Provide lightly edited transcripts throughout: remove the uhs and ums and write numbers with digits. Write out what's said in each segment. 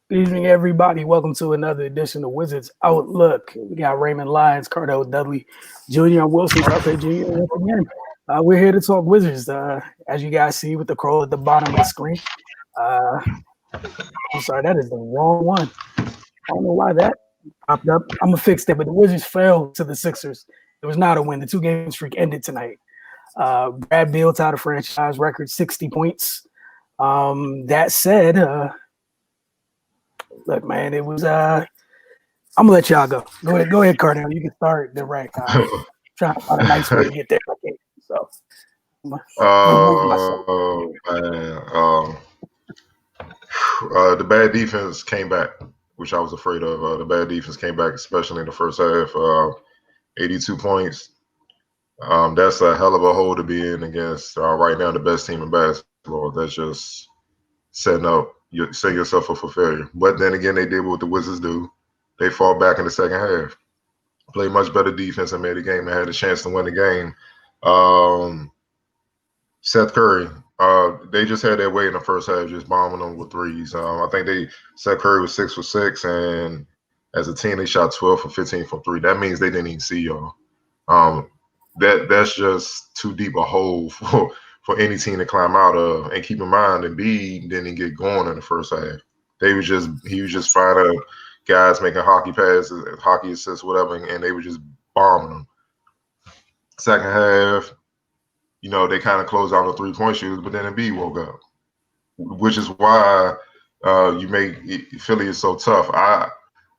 Good evening, everybody. Welcome to another edition of Wizards Outlook. We got Raymond Lyons, Cardell Dudley, Jr. Wilson, Southside Jr. Once again, we're here to talk Wizards. As you guys see with the scroll at the bottom of the screen. I'm sorry, that is the wrong one. I don't know why that popped up. I'm going to fix that, but the Wizards fell to the Sixers. It was not a win. The two-game streak ended tonight. Brad Beal tied a franchise record 60 points. That said, look, man, it was I'm gonna let y'all go. Go ahead, Cardell. You can start the right. Trying to find a nice way to get there. Okay, so remove myself. Man. The bad defense came back, which I was afraid of. The bad defense came back, especially in the first half. 82 points. That's a hell of a hole to be in against right now the best team in basketball. That's just setting yourself up for failure. But then again, they did what the Wizards do. They fought back in the second half, played much better defense and made the game and had a chance to win the game. Seth Curry, they just had their way in the first half, just bombing them with threes. I think Seth Curry was 6 for 6, and as a team, they shot 12 for 15 from three. That means they didn't even see y'all. That's just too deep a hole for any team to climb out of. And keep in mind, Embiid didn't get going in the first half. He was just finding guys making hockey passes, hockey assists, whatever, and they were just bombing them. Second half, they kind of closed out the 3-point shooters, but then Embiid woke up, which is why you make Philly is so tough. I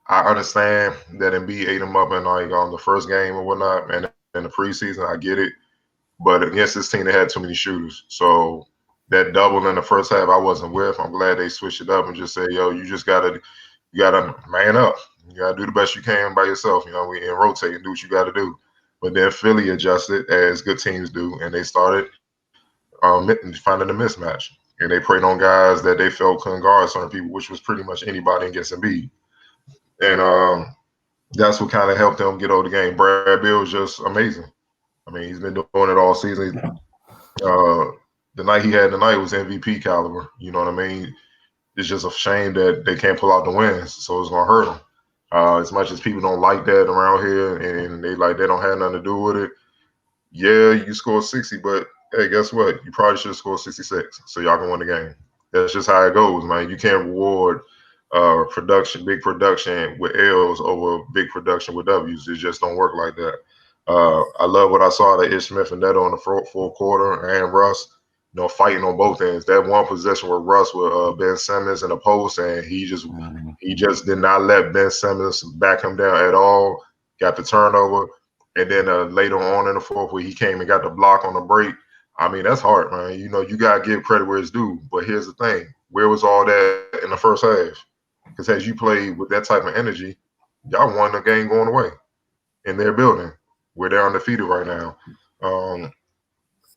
understand that Embiid ate him up in on the first game or whatnot, and in the preseason, I get it. But against this team, they had too many shooters. So that double in the first half, I wasn't with. I'm glad they switched it up and just said, yo, you gotta man up. You gotta do the best you can by yourself. And rotate and do what you gotta do. But then Philly adjusted as good teams do, and they started finding a mismatch. And they preyed on guys that they felt couldn't guard certain people, which was pretty much anybody against Embiid. And that's what kind of helped them get over the game. Brad Beal was just amazing. I mean, he's been doing it all season. The night he had tonight was MVP caliber. You know what I mean? It's just a shame that they can't pull out the wins, so it's gonna hurt them. As much as people don't like that around here, and they don't have nothing to do with it. Yeah, you scored 60, but hey, guess what? You probably should have scored 66, so y'all can win the game. That's just how it goes, man. You can't reward big production with L's over big production with W's. It just don't work like that. I love what I saw that Ish Smith and Neto in the fourth quarter and Russ, fighting on both ends. That one possession with Russ with Ben Simmons in the post, and he just did not let Ben Simmons back him down at all. Got the turnover, and then later on in the fourth, where he came and got the block on the break. I mean, that's hard, man. You gotta give credit where it's due. But here's the thing: where was all that in the first half? Because as you play with that type of energy, y'all won the game going away in their building, where they're undefeated right now.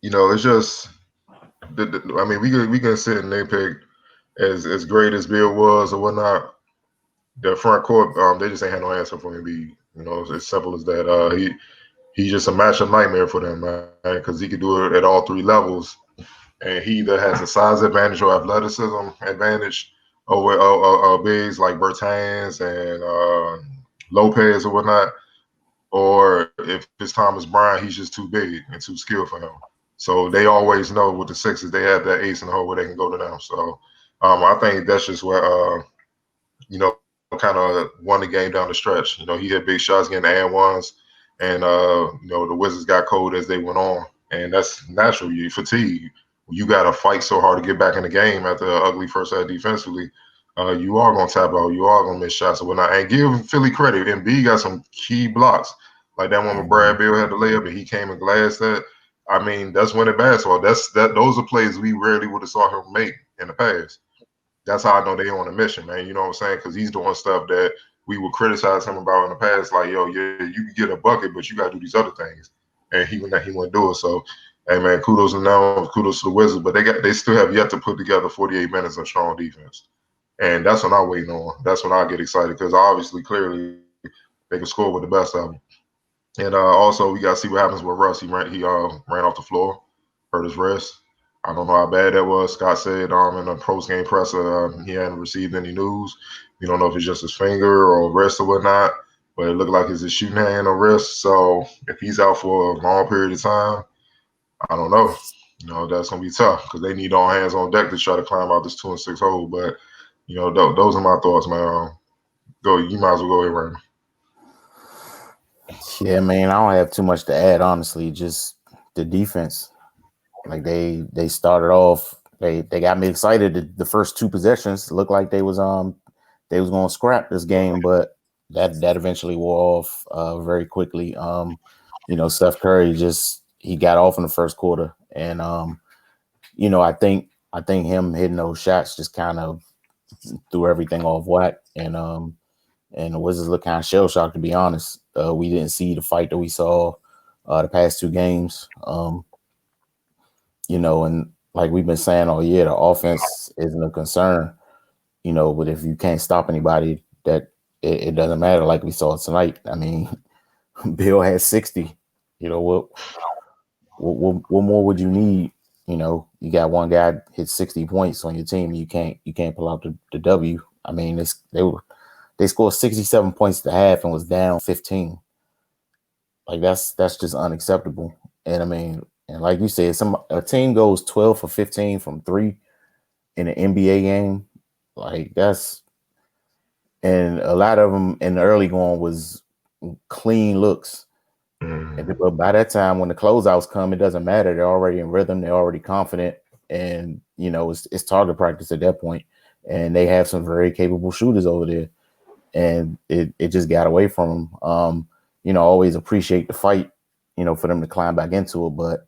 It's just, I mean, we can sit and nitpick as great as Bill was or whatnot. The front court, they just ain't had no answer for Embiid. It's as simple as that. He's just a matchup nightmare for them, man, because he can do it at all three levels, and he either has a size advantage or athleticism advantage over bigs like Bertans and Lopez or whatnot. Or if it's Thomas Bryant, he's just too big and too skilled for him. So they always know with the Sixers, they have that ace in the hole where they can go to them. So I think that's just what, kind of won the game down the stretch. He had big shots getting and ones, and, the Wizards got cold as they went on. And that's natural. You fatigue. You got to fight so hard to get back in the game after an ugly first half defensively. You are going to tap out. You are going to miss shots and whatnot. And give Philly credit. Embiid got some key blocks. Like that one with Brad Beal had to lay up and he came and glassed that. I mean, that's winning basketball. Those are plays we rarely would have saw him make in the past. That's how I know they on a mission, man. You know what I'm saying? Because he's doing stuff that we would criticize him about in the past. Like, yo, yeah, you can get a bucket, but you got to do these other things. And he wouldn't do it. So, hey, man, kudos to them. Kudos to the Wizards. But they still have yet to put together 48 minutes of strong defense. And that's what I'm waiting on. That's when I get excited because obviously, clearly, they can score with the best of them. And also, we got to see what happens with Russ. He ran off the floor, hurt his wrist. I don't know how bad that was. Scott said in a post-game presser he hadn't received any news. We don't know if it's just his finger or wrist or whatnot, but it looked like it's his shooting hand or wrist. So if he's out for a long period of time, I don't know. That's gonna be tough because they need all hands on deck to try to climb out this 2-6 hole. But those are my thoughts, man. Go. You might as well go ahead, Raymond. Yeah, man, I don't have too much to add, honestly. Just the defense. Like they started off, they got me excited. The first two possessions looked like they was gonna scrap this game, but that eventually wore off very quickly. Steph Curry he got off in the first quarter, and I think him hitting those shots just kind of threw everything off whack, and the Wizards look kind of shell shocked, to be honest. We didn't see the fight that we saw the past two games. And like we've been saying all year, the offense isn't a concern, but if you can't stop anybody, that it doesn't matter, like we saw tonight. I mean, Bill had 60. What more would you need? You got one guy hit 60 points on your team, you can't pull out the W. I mean, they scored 67 points at the half and was down 15. Like that's just unacceptable. And I mean, and like you said, a team goes 12 for 15 from three in an NBA game, like and a lot of them in the early going was clean looks. But by that time, when the closeouts come, it doesn't matter. They're already in rhythm. They're already confident, and it's target practice at that point. And they have some very capable shooters over there, and it just got away from them. Always appreciate the fight, for them to climb back into it. But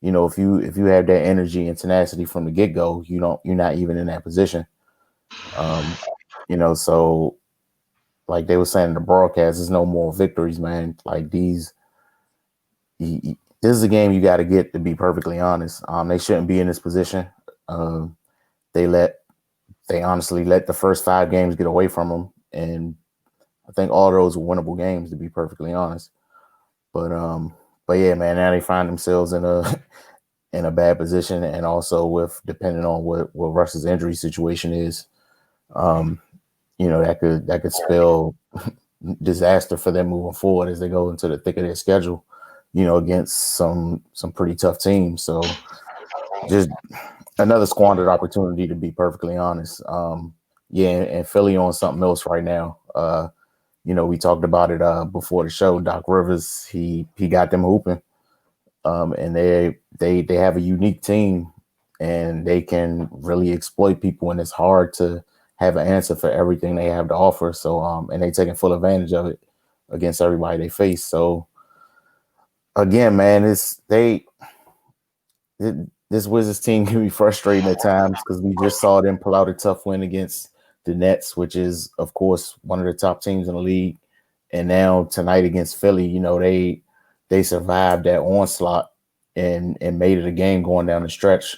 if you have that energy and tenacity from the get go, you're not even in that position. So like they were saying in the broadcast, there's no more victories, man. Like this is a game you got to get, to be perfectly honest. They shouldn't be in this position. They honestly let the first 5 games get away from them, and I think all those were winnable games, to be perfectly honest. But yeah, man, now they find themselves in a bad position, and also with depending on what Russ's injury situation is, that could spell disaster for them moving forward as they go into the thick of their schedule, against some pretty tough teams. So just another squandered opportunity, to be perfectly honest. Yeah, and Philly on something else right now. We talked about it before the show. Doc Rivers, he got them hooping, and they have a unique team, and they can really exploit people, and it's hard to have an answer for everything they have to offer. So, and they taking full advantage of it against everybody they face. So, again, man, this Wizards team can be frustrating at times because we just saw them pull out a tough win against the Nets, which is, of course, one of the top teams in the league. And now tonight against Philly, they survived that onslaught and made it a game going down the stretch.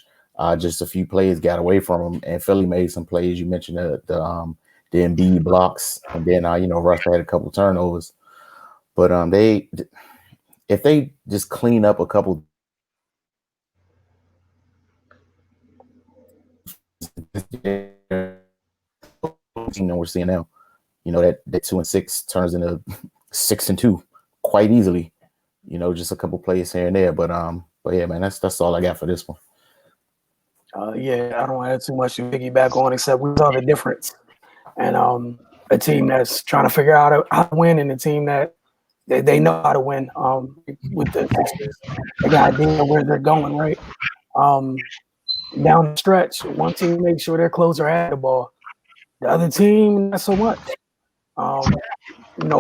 Just a few plays got away from them, and Philly made some plays. You mentioned the Embiid blocks, and then Russ had a couple turnovers. But if they just clean up a couple we're seeing now, that 2-6 turns into 6-2 quite easily. Just a couple plays here and there. But yeah, man, that's all I got for this one. Yeah, I don't have too much to piggyback on, except we saw the difference. And a team that's trying to figure out how to win, and a team that they know how to win. With the Sixers, they got idea where they're going, right? Down the stretch, one team makes sure their closer had the ball. The other team, not so much.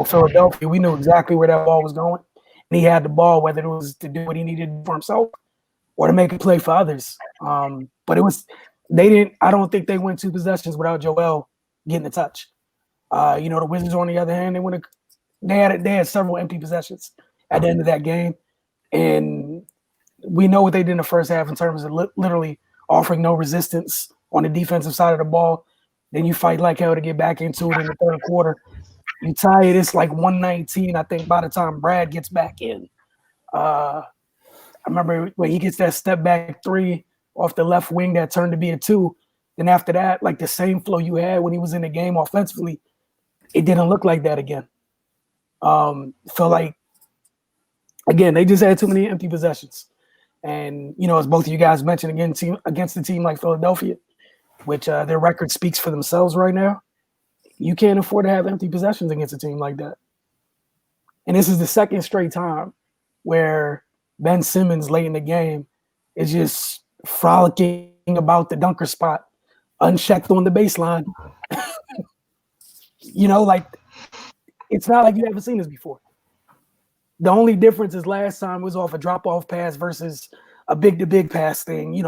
Philadelphia, we knew exactly where that ball was going. And he had the ball, whether it was to do what he needed for himself or to make a play for others. But I don't think they went 2 possessions without Joel getting a touch. The Wizards, on the other hand, they had several empty possessions at the end of that game. And we know what they did in the first half in terms of literally offering no resistance on the defensive side of the ball. Then you fight like hell to get back into it in the third quarter. You tie it, it's like 119, I think, by the time Brad gets back in. I remember when he gets that step back 3 off the left wing that turned to be a 2. Then after that, like the same flow you had when he was in the game offensively, it didn't look like that again. Felt like, again, they just had too many empty possessions. And, as both of you guys mentioned, again, against a team like Philadelphia, which their record speaks for themselves right now, you can't afford to have empty possessions against a team like that. And this is the second straight time where Ben Simmons late in the game is just frolicking about the dunker spot, unchecked on the baseline. Like, it's not like you haven't seen this before. The only difference is last time was off a drop-off pass versus a big-to-big pass thing.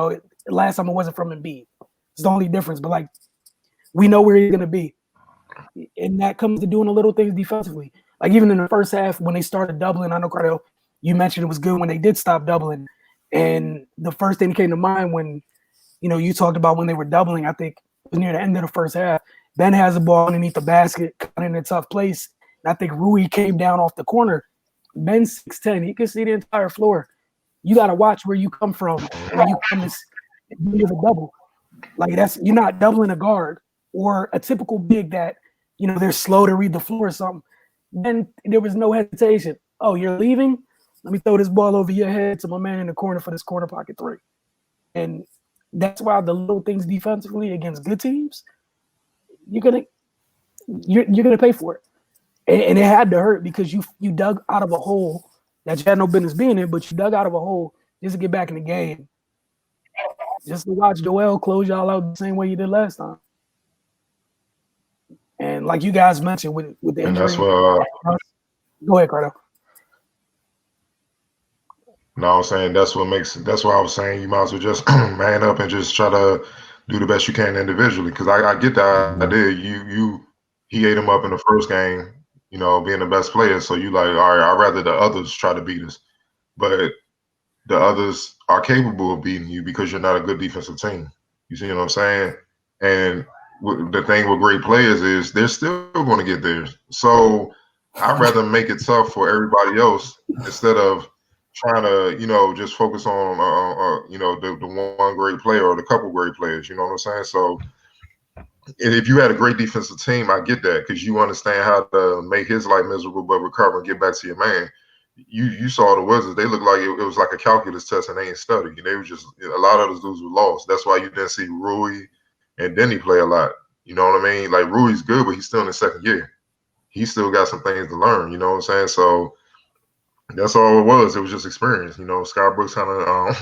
Last time it wasn't from Embiid. It's the only difference. But, like, we know where he's going to be. And that comes to doing the little things defensively. Like, even in the first half when they started doubling, I know, Cardell, you mentioned it was good when they did stop doubling. And the first thing that came to mind when, you talked about when they were doubling, I think it was near the end of the first half, Ben has the ball underneath the basket, caught in a tough place. And I think Rui came down off the corner. Ben's 6'10". He can see the entire floor. You got to watch where you come from when you come to give a double. Like, you're not doubling a guard or a typical big that, they're slow to read the floor or something. Then there was no hesitation. Oh, you're leaving? Let me throw this ball over your head to my man in the corner for this corner pocket 3. And that's why the little things defensively against good teams, you're gonna pay for it. And it had to hurt because you dug out of a hole that you had no business being in, but you dug out of a hole just to get back in the game. Just to watch Joel close y'all out the same way you did last time. And like you guys mentioned with the injury. And that's what go ahead, Cardo. No, I'm saying that's why I was saying you might as well just man up and just try to do the best you can individually. Because I get that idea. He ate him up in the first game, being the best player. So you like, all right, I'd rather the others try to beat us. But the others are capable of beating you because you're not a good defensive team. You see what I'm saying? And the thing with great players is they're still going to get theirs. So I'd rather make it tough for everybody else instead of trying to, just focus on, the one great player or the couple great players. You know what I'm saying? So if you had a great defensive team, I get that because you understand how to make his life miserable but recover and get back to your man. You saw the Wizards. They looked like it was like a calculus test and they ain't studying. They were just a lot of those dudes were lost. That's why you didn't see Rui and Denny play a lot. You know what I mean? Like Rui's good, but he's still in his second year. He still got some things to learn. You know what I'm saying? So that's all it was. It was just experience. Scott Brooks kind of,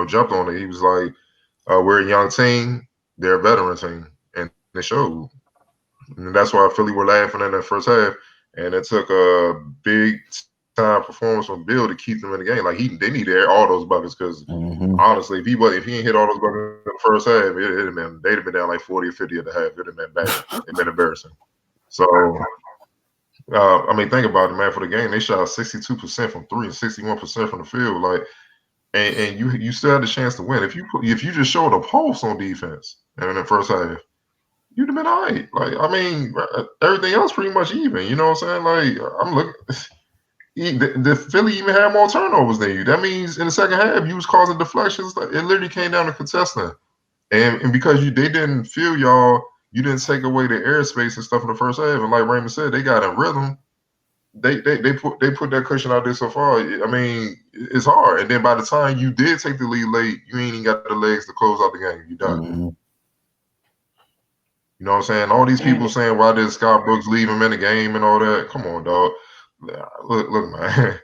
jumped on it. He was like, we're a young team. They're a veteran team. And they showed. And that's why Philly were laughing in that first half. And it took a big time performance from Bill to keep them in the game. Like they needed all those buckets because honestly, if he didn't hit all those buckets in the first half, they'd have been down like 40 or 50 at the half. It'd have been bad. It'd been embarrassing. So think about it, man. For the game, they shot 62% from 3 and 61% from the field. Like, and you still had the chance to win if you just showed a pulse on defense and in the first half. You'd have been all right. Like, everything else pretty much even. You know what I'm saying? Like, I'm looking. The Philly even had more turnovers than you. That means in the second half, you was causing deflections. It literally came down to contesting. And because they didn't feel y'all, you didn't take away the airspace and stuff in the first half. And like Raymond said, they got in rhythm. They put that cushion out there so far. It's hard. And then by the time you did take the lead late, you ain't even got the legs to close out the game. You done. Mm-hmm. You know what I'm saying? All these people saying, why did Scott Brooks leave him in the game and all that? Come on, dog. Look, man.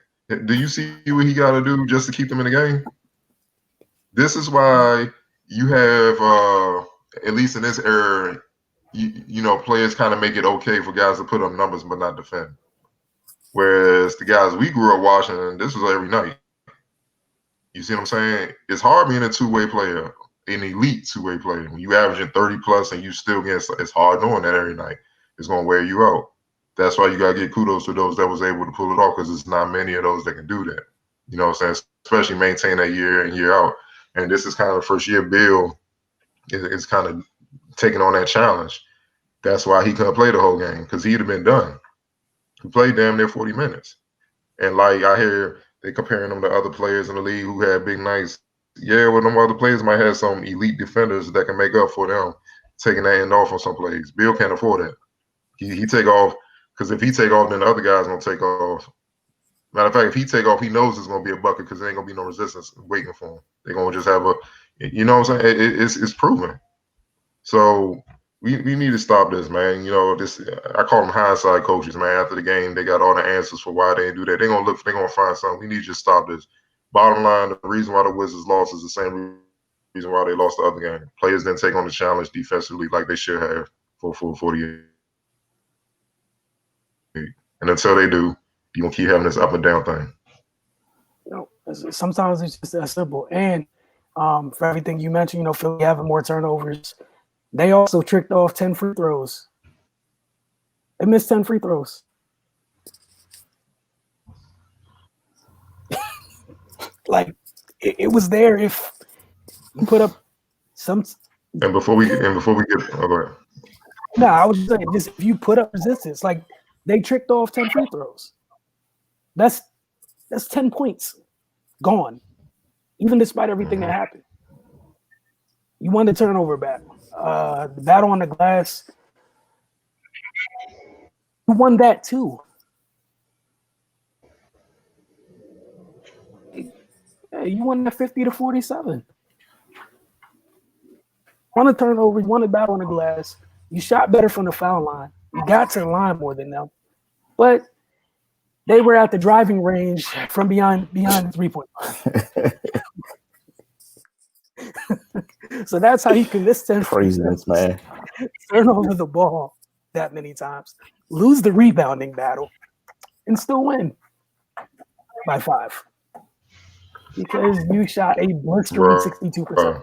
Do you see what he got to do just to keep them in the game? This is why you have, at least in this era, players kind of make it okay for guys to put up numbers but not defend. Whereas the guys we grew up watching, this was every night. You see what I'm saying? It's hard being a two-way player. An elite two-way player. When you averaging 30 plus and you still get, it's hard doing that every night. It's gonna wear you out. That's why you gotta get kudos to those that was able to pull it off because it's not many of those that can do that. You know what I'm saying? Especially maintain that year in, year out. And this is kind of the first year Bill is kind of taking on that challenge. That's why he couldn't play the whole game because he'd have been done. He played damn near 40 minutes. And like I hear they comparing him to other players in the league who had big nights. Yeah, well, them other players might have some elite defenders that can make up for them taking that end off on some plays. Bill can't afford that. He take off because if he take off, then the other guys gonna take off. Matter of fact, if he take off, he knows it's gonna be a bucket because there ain't gonna be no resistance waiting for him. They're gonna just have a, you know what I'm saying? It's proven. So we need to stop this, man. You know, this I call them hindsight coaches, man. After the game, they got all the answers for why they didn't do that. They're gonna find something. We need to just stop this. Bottom line, the reason why the Wizards lost is the same reason why they lost the other game. Players didn't take on the challenge defensively like they should have for 48. And until they do, you're gonna keep having this up and down thing. You know, sometimes it's just that simple. And for everything you mentioned, you know, Philly having more turnovers. They also tricked off 10 free throws. They missed 10 free throws. Like it was there if you put up some. And before we get, go ahead. No, I was just saying, just if you put up resistance, like they tricked off 10 free throws. That's 10 points gone, even despite everything that happened. You won the turnover battle. The battle on the glass, you won that too. You won that 50-47. Won the turnover, you won the battle on the glass. You shot better from the foul line. You got to the line more than them. But they were at the driving range from beyond the 3-point line. So that's how you can miss 10 Craziness, man. Turn over the ball that many times, lose the rebounding battle, and still win by 5 because you shot a blistering 62%.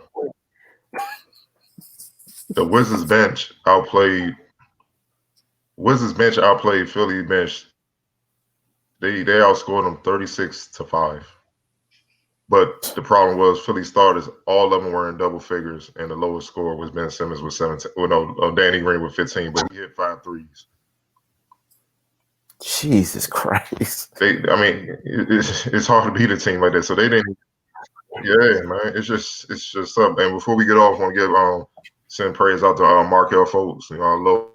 The Wizards bench outplayed Philly bench. They outscored them 36-5. But the problem was Philly starters, all of them were in double figures, and the lowest score was Ben Simmons with 17. Well, no, Danny Green with 15, but he hit 5 threes. Jesus Christ! It's hard to beat a team like that. So they didn't. Yeah, man, it's just up. And before we get off, I want to send praise out to Markel Fultz. You know, low.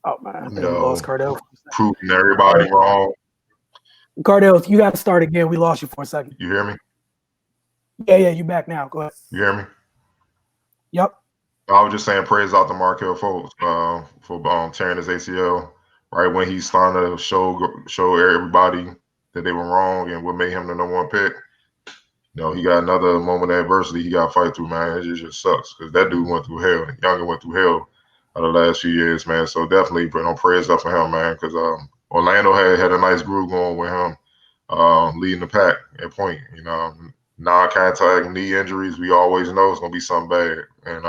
Oh man, we lost Cardell. Proving everybody wrong. Cardell, you got to start again. We lost you for a second. You hear me? Yeah, you back now. Go ahead. You hear me? Yep. I was just saying praise out to Markel Fultz for tearing his ACL right when he's starting to show everybody that they were wrong and what made him the number 1 pick. You know, he got another moment of adversity he got to fight through, man. It just sucks because that dude went through hell. Younger went through hell the last few years, man. So definitely praise up for him, man, because Orlando had a nice groove going with him leading the pack at point. You know, non-contact knee injuries, we always know it's going to be something bad. And,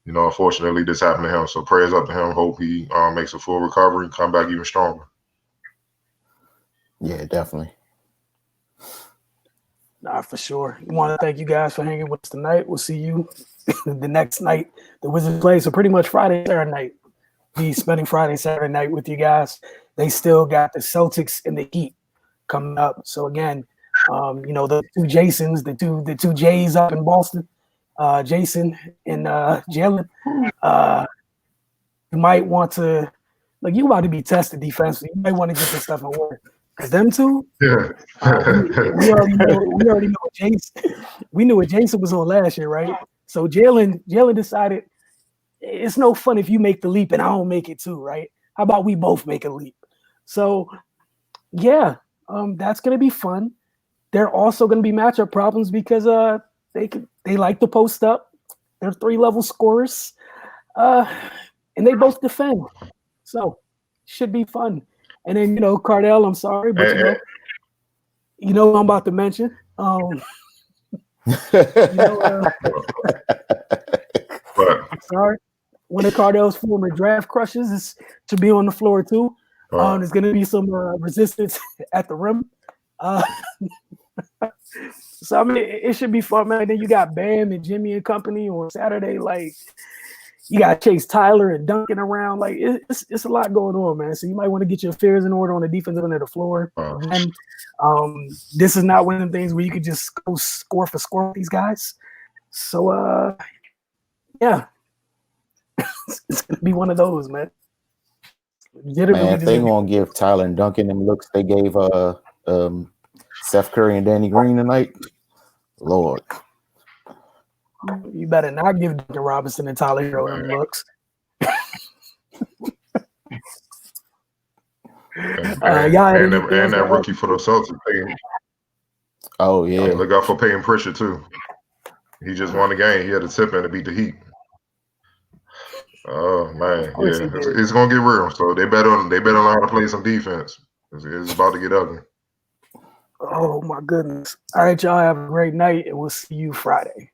you know, unfortunately, this happened to him. So praise up to him. Hope he makes a full recovery and come back even stronger. Yeah, definitely. Nah, for sure. We want to thank you guys for hanging with us tonight. We'll see you the next night the Wizards play. So pretty much Friday, Saturday night. Be spending Friday, Saturday night with you guys. They still got the Celtics and the Heat coming up. So again, you know, the two Jasons, the two Jays up in Boston, Jason and Jalen. You might want to, like, you about to be tested defensively. You might want to get this stuff in order. Because them two, we already know Jason. We knew what Jason was on last year, right? So Jalen decided it's no fun if you make the leap and I don't make it too, right? How about we both make a leap? So yeah, that's gonna be fun. They're also gonna be matchup problems because they like to post up. They're 3-level scorers, and they both defend. So should be fun. And then, you know, Cardell, I'm sorry, but you know what I'm about to mention. I'm sorry. One of Cardell's former draft crushes is to be on the floor too. There's going to be some resistance at the rim. So I mean, it should be fun, man. Then you got Bam and Jimmy and company on Saturday. Like, You got Chase Tyler and Duncan around. Like it's a lot going on, man. So you might want to get your affairs in order on the defensive end of the floor. And this is not one of the things where you could just go score for score with these guys. So yeah, it's gonna be one of those, man. Man, if they gonna give Tyler and Duncan them looks they gave Steph Curry and Danny Green tonight, Lord. You better not give Duncan Robinson and Tyler Hero them looks. And that rookie for the Celtics. Oh yeah. Look out for paying pressure too. He just won the game. He had a tip in to beat the Heat. Oh man, yeah, it's gonna get real. So they better learn how to play some defense. It's about to get ugly. Oh my goodness! All right, y'all have a great night, and we'll see you Friday.